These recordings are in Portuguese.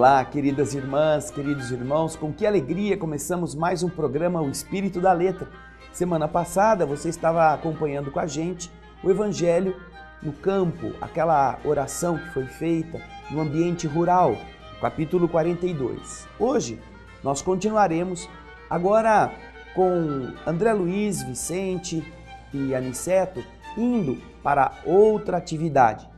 Olá, queridas irmãs, queridos irmãos, com que alegria começamos mais um programa O Espírito da Letra. Semana passada você estava acompanhando com a gente o Evangelho no campo, aquela oração que foi feita no ambiente rural, capítulo 42. Hoje nós continuaremos agora com André Luiz, Vicente e Aniceto indo para outra atividade.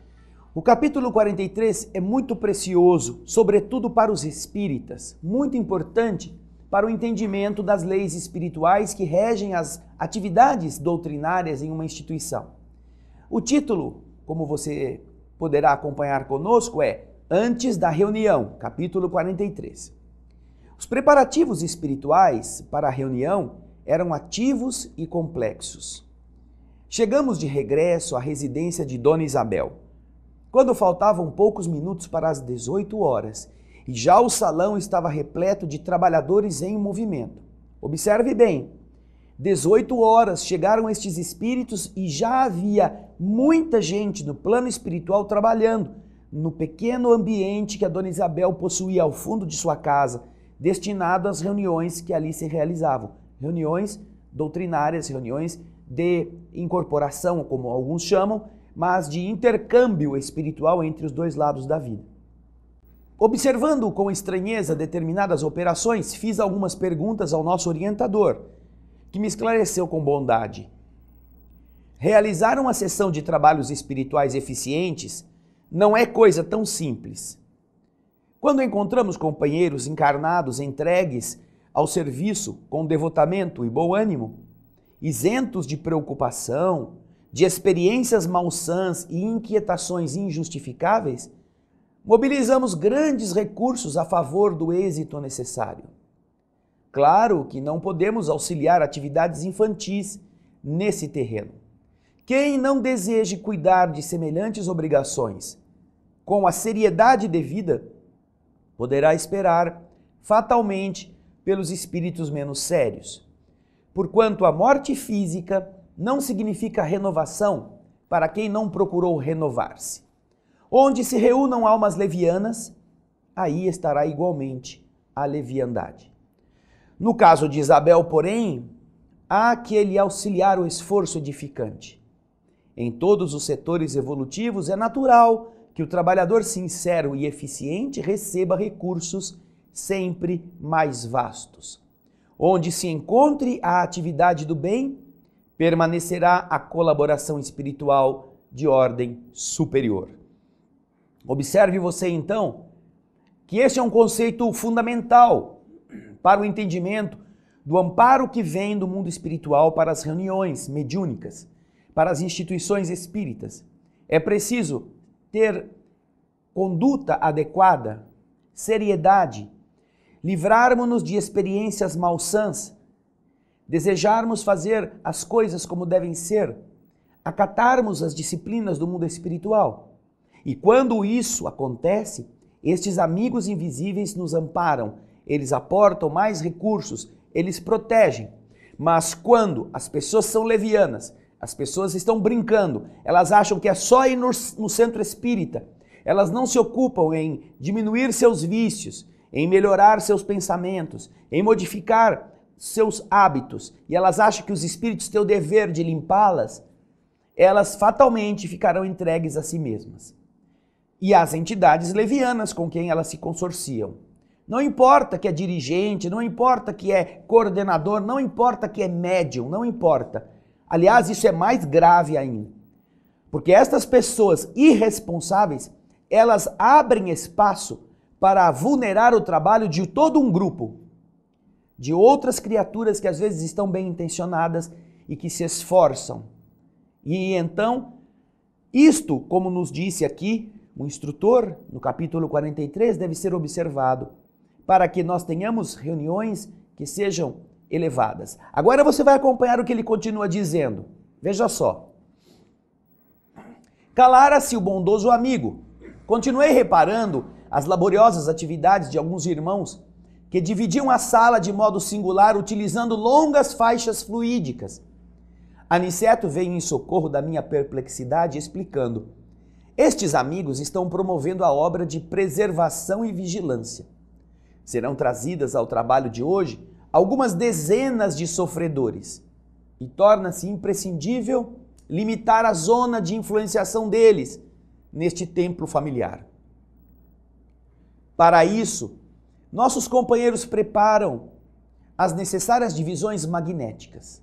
O capítulo 43 é muito precioso, sobretudo para os espíritas, muito importante para o entendimento das leis espirituais que regem as atividades doutrinárias em uma instituição. O título, como você poderá acompanhar conosco, é Antes da Reunião, capítulo 43. Os preparativos espirituais para a reunião eram ativos e complexos. Chegamos de regresso à residência de Dona Isabel, quando faltavam poucos minutos para as 18 horas e já o salão estava repleto de trabalhadores em movimento. Observe bem, 18 horas chegaram estes espíritos e já havia muita gente no plano espiritual trabalhando no pequeno ambiente que a Dona Isabel possuía ao fundo de sua casa, destinado às reuniões que ali se realizavam. Reuniões doutrinárias, reuniões de incorporação, como alguns chamam, mas de intercâmbio espiritual entre os dois lados da vida. Observando com estranheza determinadas operações, fiz algumas perguntas ao nosso orientador, que me esclareceu com bondade. Realizar uma sessão de trabalhos espirituais eficientes não é coisa tão simples. Quando encontramos companheiros encarnados entregues ao serviço com devotamento e bom ânimo, isentos de preocupação, de experiências malsãs e inquietações injustificáveis, mobilizamos grandes recursos a favor do êxito necessário. Claro que não podemos auxiliar atividades infantis nesse terreno. Quem não deseje cuidar de semelhantes obrigações com a seriedade devida, poderá esperar fatalmente pelos espíritos menos sérios. Porquanto a morte física não significa renovação para quem não procurou renovar-se. Onde se reúnam almas levianas, aí estará igualmente a leviandade. No caso de Isabel, porém, há que ele auxiliar o esforço edificante. Em todos os setores evolutivos é natural que o trabalhador sincero e eficiente receba recursos sempre mais vastos. Onde se encontre a atividade do bem, permanecerá a colaboração espiritual de ordem superior. Observe você então que este é um conceito fundamental para o entendimento do amparo que vem do mundo espiritual para as reuniões mediúnicas, para as instituições espíritas. É preciso ter conduta adequada, seriedade, livrarmos-nos de experiências malsãs, desejarmos fazer as coisas como devem ser, acatarmos as disciplinas do mundo espiritual. E quando isso acontece, estes amigos invisíveis nos amparam, eles aportam mais recursos, eles protegem. Mas quando as pessoas são levianas, as pessoas estão brincando, elas acham que é só ir no centro espírita, elas não se ocupam em diminuir seus vícios, em melhorar seus pensamentos, em modificar seus hábitos, e elas acham que os espíritos têm o dever de limpá-las, elas fatalmente ficarão entregues a si mesmas e às entidades levianas com quem elas se consorciam. Não importa que é dirigente, não importa que é coordenador, não importa que é médium, não importa. Aliás, isso é mais grave ainda, porque estas pessoas irresponsáveis, elas abrem espaço para vulnerar o trabalho de todo um grupo, de outras criaturas que às vezes estão bem intencionadas e que se esforçam. E então, isto, como nos disse aqui o instrutor, no capítulo 43, deve ser observado, para que nós tenhamos reuniões que sejam elevadas. Agora você vai acompanhar o que ele continua dizendo. Veja só. Calara-se o bondoso amigo. Continuei reparando as laboriosas atividades de alguns irmãos que dividiam a sala de modo singular, utilizando longas faixas fluídicas. Aniceto veio em socorro da minha perplexidade, explicando: Estes amigos estão promovendo a obra de preservação e vigilância. Serão trazidas ao trabalho de hoje algumas dezenas de sofredores e torna-se imprescindível limitar a zona de influenciação deles neste templo familiar. Para isso, nossos companheiros preparam as necessárias divisões magnéticas.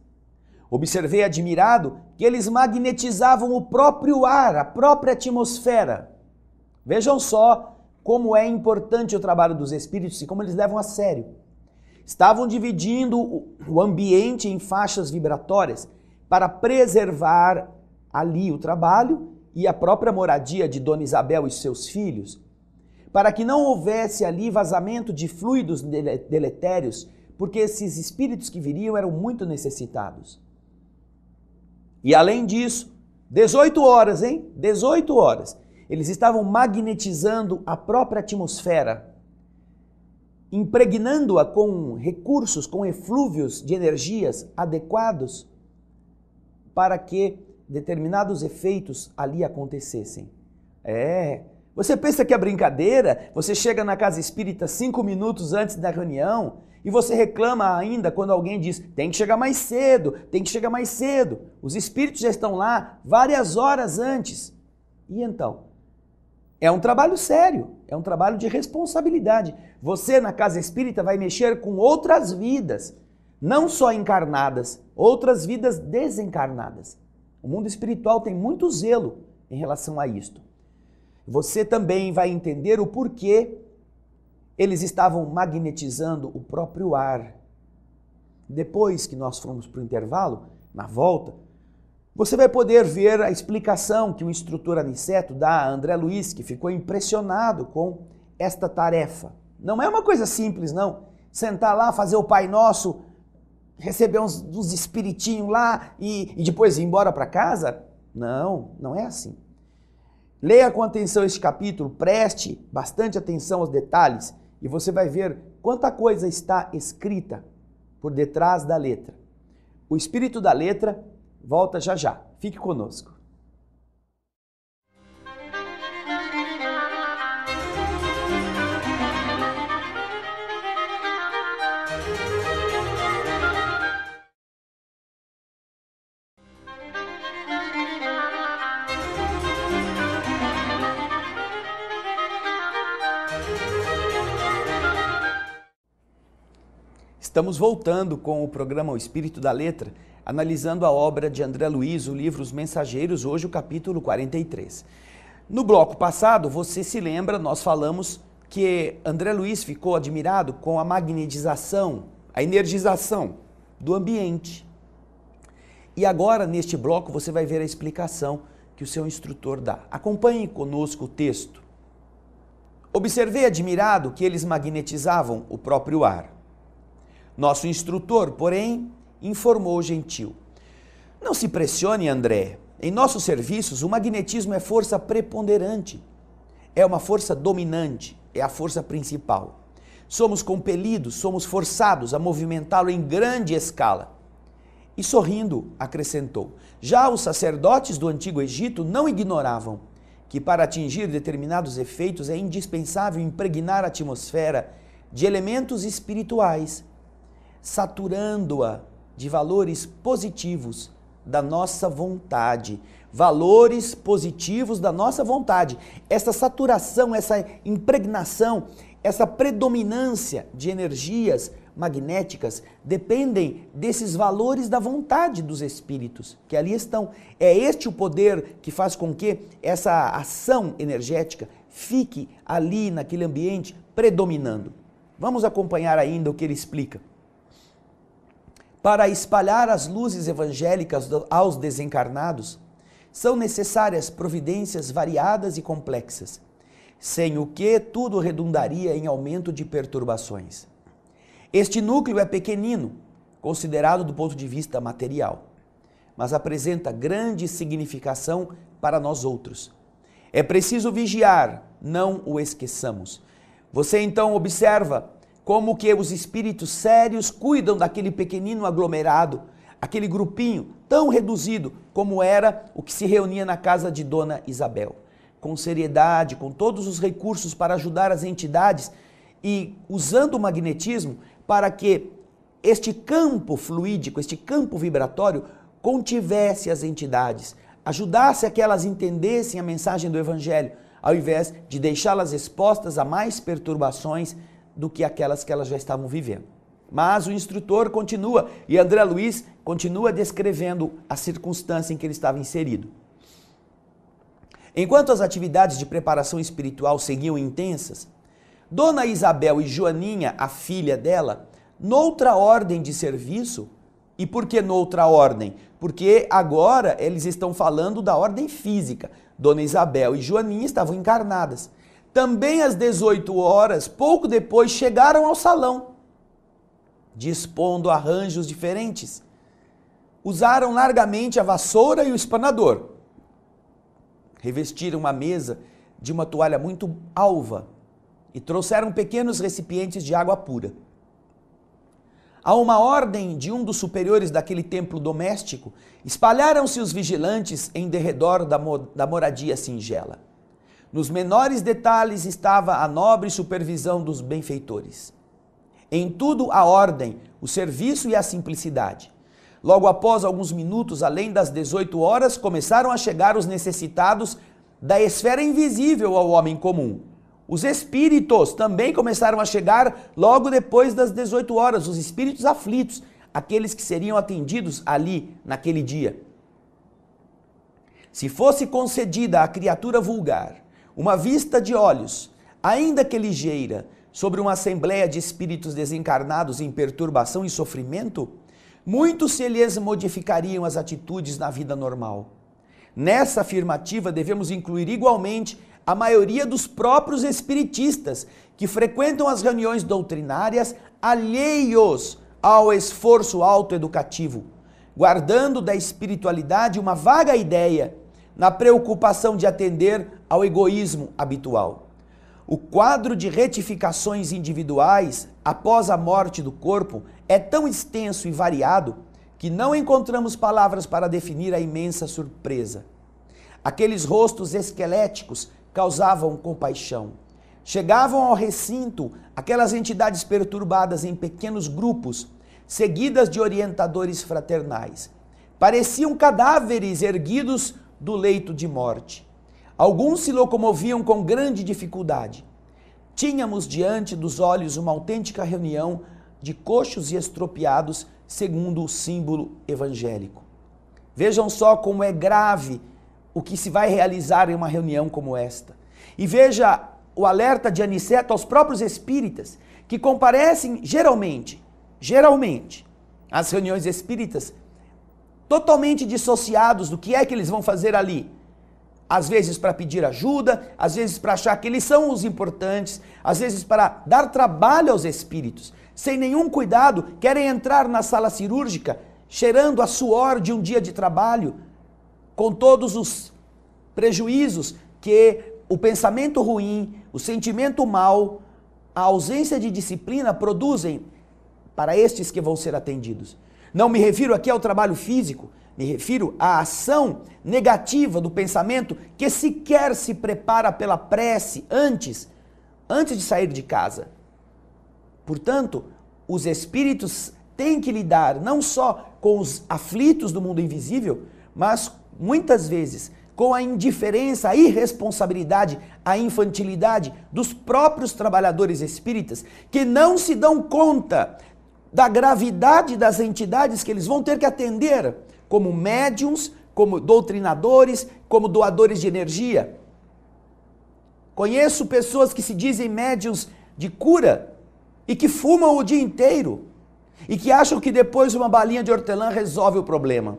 Observei admirado que eles magnetizavam o próprio ar, a própria atmosfera. Vejam só como é importante o trabalho dos espíritos e como eles levam a sério. Estavam dividindo o ambiente em faixas vibratórias para preservar ali o trabalho e a própria moradia de Dona Isabel e seus filhos, para que não houvesse ali vazamento de fluidos deletérios, porque esses espíritos que viriam eram muito necessitados. E além disso, 18 horas, 18 horas, eles estavam magnetizando a própria atmosfera, impregnando-a com recursos, com eflúvios de energias adequados para que determinados efeitos ali acontecessem. Você pensa que é brincadeira? Você chega na casa espírita 5 minutos antes da reunião e você reclama ainda quando alguém diz tem que chegar mais cedo, tem que chegar mais cedo. Os espíritos já estão lá várias horas antes. E então? É um trabalho sério, é um trabalho de responsabilidade. Você na casa espírita vai mexer com outras vidas, não só encarnadas, outras vidas desencarnadas. O mundo espiritual tem muito zelo em relação a isto. Você também vai entender o porquê eles estavam magnetizando o próprio ar. Depois que nós formos para o intervalo, na volta, você vai poder ver a explicação que o instrutor Aniceto dá a André Luiz, que ficou impressionado com esta tarefa. Não é uma coisa simples, não. Sentar lá, fazer o Pai Nosso, receber uns espiritinhos lá e depois ir embora para casa? Não, não é assim. Leia com atenção este capítulo, preste bastante atenção aos detalhes e você vai ver quanta coisa está escrita por detrás da letra. O espírito da letra volta já já. Fique conosco. Estamos voltando com o programa O Espírito da Letra, analisando a obra de André Luiz, o livro Os Mensageiros, hoje o capítulo 43. No bloco passado, você se lembra, nós falamos que André Luiz ficou admirado com a magnetização, a energização do ambiente. E agora, neste bloco, você vai ver a explicação que o seu instrutor dá. Acompanhe conosco o texto. Observei admirado que eles magnetizavam o próprio ar. Nosso instrutor, porém, informou gentil. Não se pressione, André. Em nossos serviços, o magnetismo é força preponderante. É uma força dominante, é a força principal. Somos compelidos, somos forçados a movimentá-lo em grande escala. E sorrindo, acrescentou, já os sacerdotes do Antigo Egito não ignoravam que para atingir determinados efeitos é indispensável impregnar a atmosfera de elementos espirituais, saturando-a de valores positivos da nossa vontade. Valores positivos da nossa vontade. Essa saturação, essa impregnação, essa predominância de energias magnéticas dependem desses valores da vontade dos espíritos que ali estão. É este o poder que faz com que essa ação energética fique ali naquele ambiente predominando. Vamos acompanhar ainda o que ele explica. Para espalhar as luzes evangélicas aos desencarnados, são necessárias providências variadas e complexas, sem o que tudo redundaria em aumento de perturbações. Este núcleo é pequenino, considerado do ponto de vista material, mas apresenta grande significação para nós outros. É preciso vigiar, não o esqueçamos. Você então observa como que os espíritos sérios cuidam daquele pequenino aglomerado, aquele grupinho tão reduzido como era o que se reunia na casa de Dona Isabel. com seriedade, com todos os recursos para ajudar as entidades e usando o magnetismo para que este campo fluídico, este campo vibratório contivesse as entidades, ajudasse a que elas entendessem a mensagem do Evangelho, ao invés de deixá-las expostas a mais perturbações do que aquelas que elas já estavam vivendo. Mas o instrutor continua, e André Luiz continua descrevendo a circunstância em que ele estava inserido. Enquanto as atividades de preparação espiritual seguiam intensas, Dona Isabel e Joaninha, a filha dela, noutra ordem de serviço. E por que noutra ordem? Porque agora eles estão falando da ordem física. Dona Isabel e Joaninha estavam encarnadas. Também às 18 horas, pouco depois, chegaram ao salão, dispondo arranjos diferentes. Usaram largamente a vassoura e o espanador. Revestiram uma mesa de uma toalha muito alva e trouxeram pequenos recipientes de água pura. A uma ordem de um dos superiores daquele templo doméstico, espalharam-se os vigilantes em derredor da moradia singela. Nos menores detalhes estava a nobre supervisão dos benfeitores. Em tudo a ordem, o serviço e a simplicidade. Logo após alguns minutos, além das 18 horas, começaram a chegar os necessitados da esfera invisível ao homem comum. Os espíritos também começaram a chegar logo depois das 18 horas, os espíritos aflitos, aqueles que seriam atendidos ali naquele dia. Se fosse concedida à criatura vulgar uma vista de olhos, ainda que ligeira, sobre uma assembleia de espíritos desencarnados em perturbação e sofrimento, muito se lhes modificariam as atitudes na vida normal. Nessa afirmativa devemos incluir igualmente a maioria dos próprios espiritistas que frequentam as reuniões doutrinárias alheios ao esforço autoeducativo, guardando da espiritualidade uma vaga ideia, na preocupação de atender ao egoísmo habitual. O quadro de retificações individuais após a morte do corpo é tão extenso e variado que não encontramos palavras para definir a imensa surpresa. Aqueles rostos esqueléticos causavam compaixão. Chegavam ao recinto aquelas entidades perturbadas em pequenos grupos, seguidas de orientadores fraternais. Pareciam cadáveres erguidos do leito de morte. Alguns se locomoviam com grande dificuldade. Tínhamos diante dos olhos uma autêntica reunião de coxos e estropiados, segundo o símbolo evangélico. Vejam só como é grave o que se vai realizar em uma reunião como esta. E veja o alerta de Aniceto aos próprios espíritas, que comparecem geralmente, às reuniões espíritas, totalmente dissociados do que é que eles vão fazer ali. Às vezes para pedir ajuda, às vezes para achar que eles são os importantes, às vezes para dar trabalho aos espíritos. Sem nenhum cuidado, querem entrar na sala cirúrgica, cheirando a suor de um dia de trabalho, com todos os prejuízos que o pensamento ruim, o sentimento mau, a ausência de disciplina produzem para estes que vão ser atendidos. Não me refiro aqui ao trabalho físico, me refiro à ação negativa do pensamento que sequer se prepara pela prece antes de sair de casa. Portanto, os espíritos têm que lidar não só com os aflitos do mundo invisível, mas muitas vezes com a indiferença, a irresponsabilidade, a infantilidade dos próprios trabalhadores espíritas, que não se dão conta da gravidade das entidades que eles vão ter que atender, como médiuns, como doutrinadores, como doadores de energia. Conheço pessoas que se dizem médiuns de cura e que fumam o dia inteiro e que acham que depois uma balinha de hortelã resolve o problema.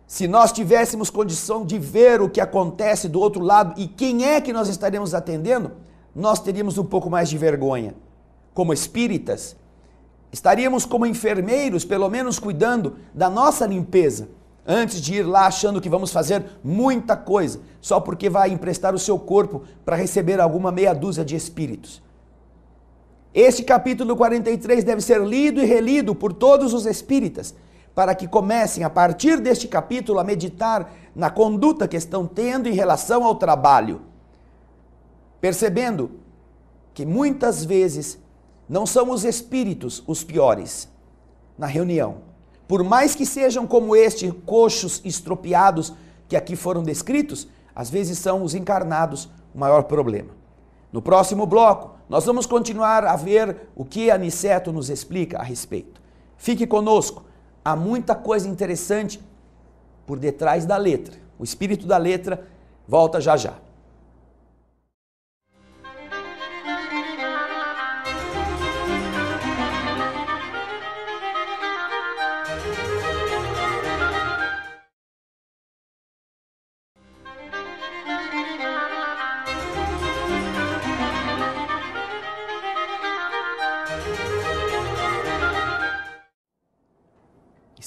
Se nós tivéssemos condição de ver o que acontece do outro lado e quem é que nós estaremos atendendo, nós teríamos um pouco mais de vergonha. Como espíritas, estaríamos como enfermeiros, pelo menos cuidando da nossa limpeza, antes de ir lá achando que vamos fazer muita coisa, só porque vai emprestar o seu corpo para receber alguma meia dúzia de espíritos. Este capítulo 43 deve ser lido e relido por todos os espíritas, para que comecem, a partir deste capítulo, a meditar na conduta que estão tendo em relação ao trabalho, percebendo que muitas vezes não são os espíritos os piores na reunião. Por mais que sejam como este, coxos estropiados que aqui foram descritos, às vezes são os encarnados o maior problema. No próximo bloco, nós vamos continuar a ver o que Aniceto nos explica a respeito. Fique conosco, há muita coisa interessante por detrás da letra. O espírito da letra volta já já.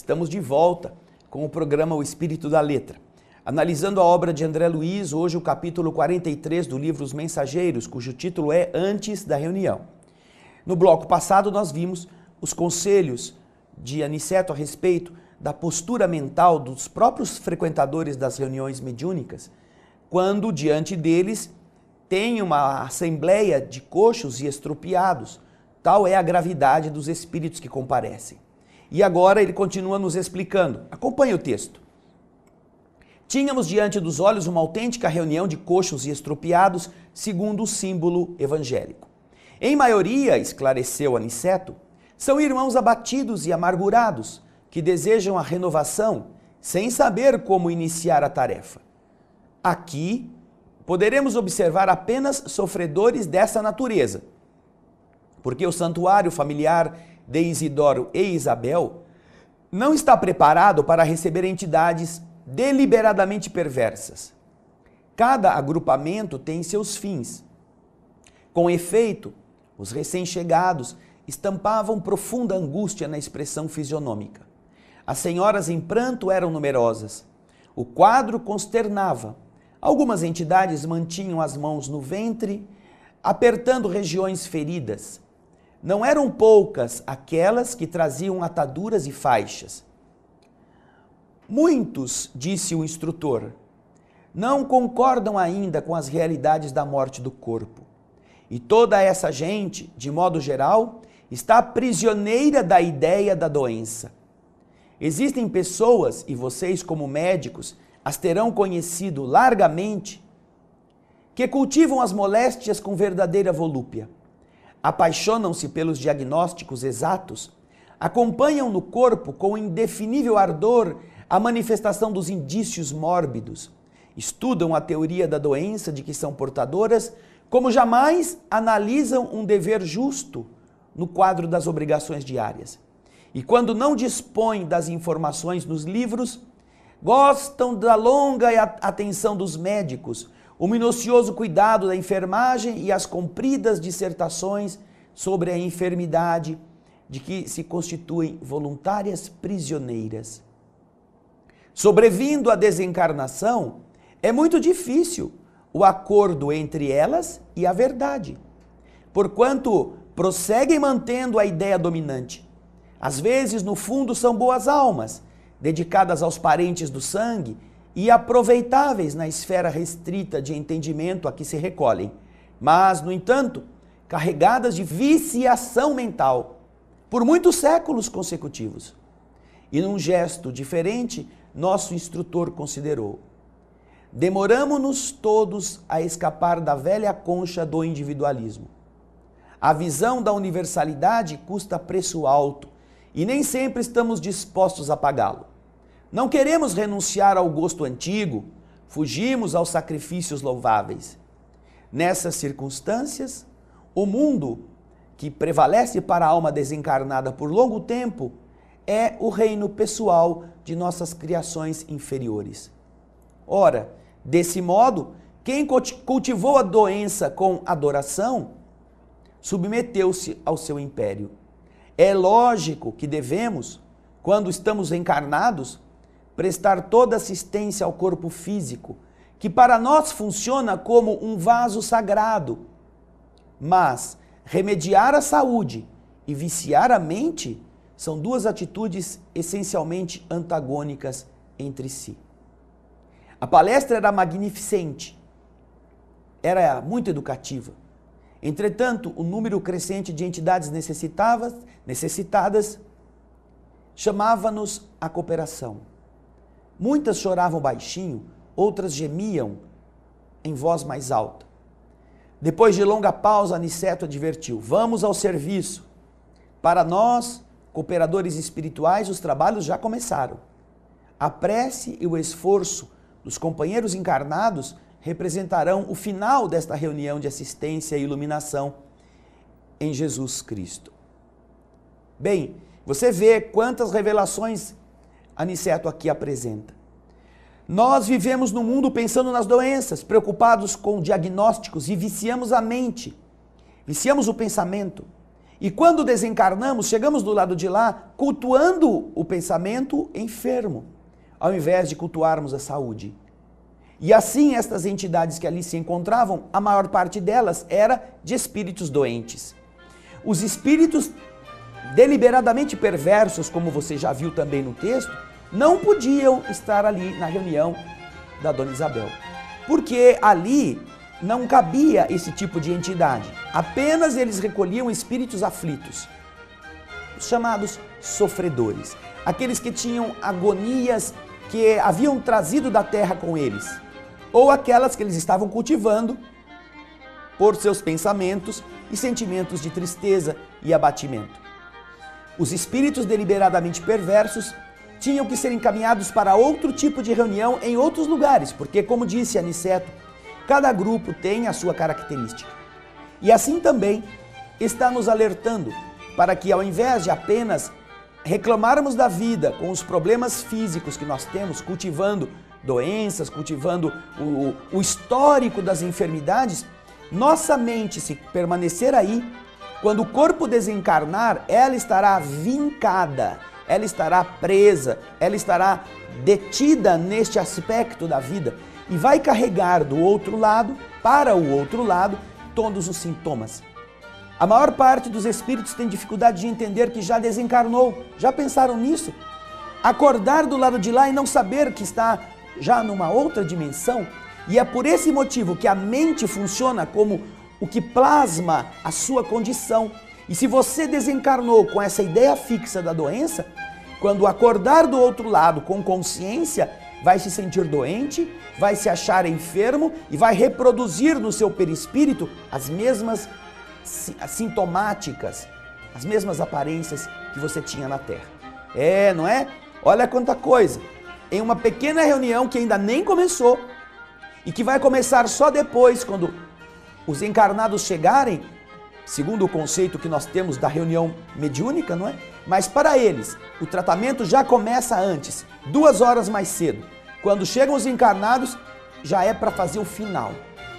Estamos de volta com o programa O Espírito da Letra. Analisando a obra de André Luiz, hoje o capítulo 43 do livro Os Mensageiros, cujo título é Antes da Reunião. No bloco passado nós vimos os conselhos de Aniceto a respeito da postura mental dos próprios frequentadores das reuniões mediúnicas, quando diante deles tem uma assembleia de coxos e estropiados. Tal é a gravidade dos espíritos que comparecem. E agora ele continua nos explicando. Acompanhe o texto. Tínhamos diante dos olhos uma autêntica reunião de coxos e estropiados, segundo o símbolo evangélico. Em maioria, esclareceu Aniceto, são irmãos abatidos e amargurados, que desejam a renovação, sem saber como iniciar a tarefa. Aqui, poderemos observar apenas sofredores dessa natureza, porque o santuário familiar de Isidoro e Isabel não está preparado para receber entidades deliberadamente perversas. Cada agrupamento tem seus fins. Com efeito, os recém-chegados estampavam profunda angústia na expressão fisionômica. As senhoras em pranto eram numerosas. O quadro consternava. Algumas entidades mantinham as mãos no ventre, apertando regiões feridas. Não eram poucas aquelas que traziam ataduras e faixas. Muitos, disse o instrutor, não concordam ainda com as realidades da morte do corpo. E toda essa gente, de modo geral, está prisioneira da ideia da doença. Existem pessoas, e vocês como médicos as terão conhecido largamente, que cultivam as moléstias com verdadeira volúpia. Apaixonam-se pelos diagnósticos exatos, acompanham no corpo com indefinível ardor a manifestação dos indícios mórbidos, estudam a teoria da doença de que são portadoras, como jamais analisam um dever justo no quadro das obrigações diárias. E quando não dispõem das informações nos livros, gostam da longa atenção dos médicos, o minucioso cuidado da enfermagem e as compridas dissertações sobre a enfermidade de que se constituem voluntárias prisioneiras. Sobrevindo a desencarnação, é muito difícil o acordo entre elas e a verdade, porquanto prosseguem mantendo a ideia dominante. Às vezes, no fundo, são boas almas, dedicadas aos parentes do sangue e aproveitáveis na esfera restrita de entendimento a que se recolhem, mas, no entanto, carregadas de viciação mental por muitos séculos consecutivos. E num gesto diferente, nosso instrutor considerou: demoramo-nos todos a escapar da velha concha do individualismo. A visão da universalidade custa preço alto e nem sempre estamos dispostos a pagá-lo. Não queremos renunciar ao gosto antigo, fugimos aos sacrifícios louváveis. Nessas circunstâncias, o mundo que prevalece para a alma desencarnada por longo tempo é o reino pessoal de nossas criações inferiores. Ora, desse modo, quem cultivou a doença com adoração, submeteu-se ao seu império. É lógico que devemos, quando estamos encarnados, prestar toda assistência ao corpo físico, que para nós funciona como um vaso sagrado. Mas remediar a saúde e viciar a mente são duas atitudes essencialmente antagônicas entre si. A palestra era magnificente, era muito educativa. Entretanto, o número crescente de entidades necessitadas chamava-nos à cooperação. Muitas choravam baixinho, outras gemiam em voz mais alta. Depois de longa pausa, Aniceto advertiu: vamos ao serviço. Para nós, cooperadores espirituais, os trabalhos já começaram. A prece e o esforço dos companheiros encarnados representarão o final desta reunião de assistência e iluminação em Jesus Cristo. Bem, você vê quantas revelações Aniceto aqui apresenta. Nós vivemos no mundo pensando nas doenças, preocupados com diagnósticos e viciamos a mente, viciamos o pensamento. E quando desencarnamos, chegamos do lado de lá cultuando o pensamento enfermo, ao invés de cultuarmos a saúde. E assim estas entidades que ali se encontravam, a maior parte delas era de espíritos doentes. Os espíritos deliberadamente perversos, como você já viu também no texto, não podiam estar ali na reunião da Dona Isabel, porque ali não cabia esse tipo de entidade. Apenas eles recolhiam espíritos aflitos, os chamados sofredores, aqueles que tinham agonias que haviam trazido da terra com eles, ou aquelas que eles estavam cultivando por seus pensamentos e sentimentos de tristeza e abatimento. Os espíritos deliberadamente perversos tinham que ser encaminhados para outro tipo de reunião em outros lugares, porque, como disse Aniceto, cada grupo tem a sua característica. E assim também está nos alertando para que, ao invés de apenas reclamarmos da vida com os problemas físicos que nós temos, cultivando doenças, cultivando o histórico das enfermidades, nossa mente, se permanecer aí, quando o corpo desencarnar, ela estará vincada, ela estará presa, ela estará detida neste aspecto da vida e vai carregar do outro lado, para o outro lado, todos os sintomas. A maior parte dos espíritos tem dificuldade de entender que já desencarnou. Já pensaram nisso? Acordar do lado de lá e não saber que está já numa outra dimensão? E é por esse motivo que a mente funciona como o que plasma a sua condição. E se você desencarnou com essa ideia fixa da doença, quando acordar do outro lado com consciência, vai se sentir doente, vai se achar enfermo e vai reproduzir no seu perispírito as mesmas sintomáticas, as mesmas aparências que você tinha na Terra. Não é? Olha quanta coisa. Em uma pequena reunião que ainda nem começou e que vai começar só depois, quando os encarnados chegarem, segundo o conceito que nós temos da reunião mediúnica, não é? Mas para eles, o tratamento já começa antes, 2 horas mais cedo. Quando chegam os encarnados, já é para fazer o final.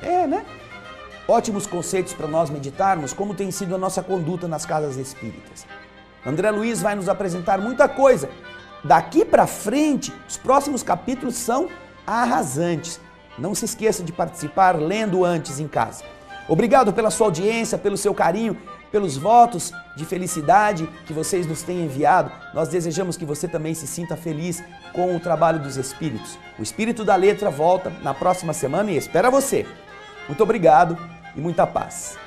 Né? Ótimos conceitos para nós meditarmos, como tem sido a nossa conduta nas casas espíritas. André Luiz vai nos apresentar muita coisa. Daqui para frente, os próximos capítulos são arrasantes. Não se esqueça de participar lendo antes em casa. Obrigado pela sua audiência, pelo seu carinho, pelos votos de felicidade que vocês nos têm enviado. Nós desejamos que você também se sinta feliz com o trabalho dos espíritos. O Espírito da Letra volta na próxima semana e espera você. Muito obrigado e muita paz.